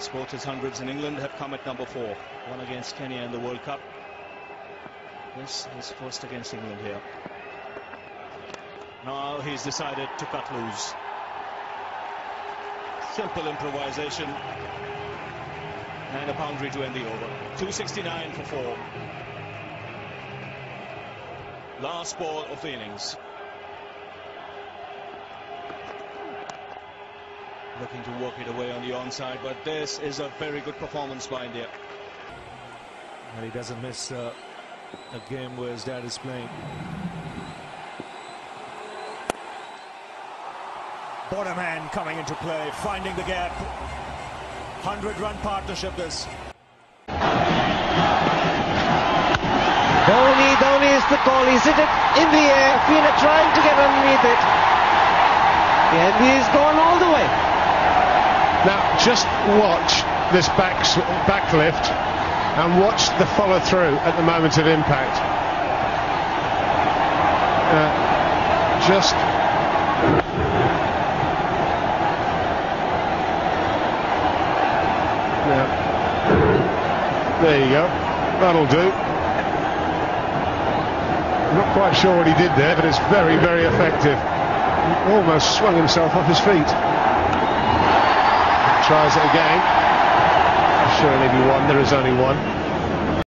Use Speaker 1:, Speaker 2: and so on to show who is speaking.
Speaker 1: Sporters hundreds in England have come at number 4. One against Kenya in the World Cup. This is first against England here. Now he's decided to cut loose. Simple improvisation. And a boundary to end the over. 269 for 4. Last ball of the innings. Looking to work it away on the onside, but this is a very good performance by India.
Speaker 2: And he doesn't miss a game where his dad is playing. Bottom hand coming into play, finding the gap. 100-run partnership this.
Speaker 3: Dhoni is the call. He's hit it in the air. Fina trying to get underneath it. And he's gone all the way.
Speaker 4: Now just watch this backlift and watch the follow through at the moment of impact. There you go. That'll do. I'm not quite sure what he did there, but it's very, very effective. He almost swung himself off his feet. Tries it again. Should only be one. There is only one.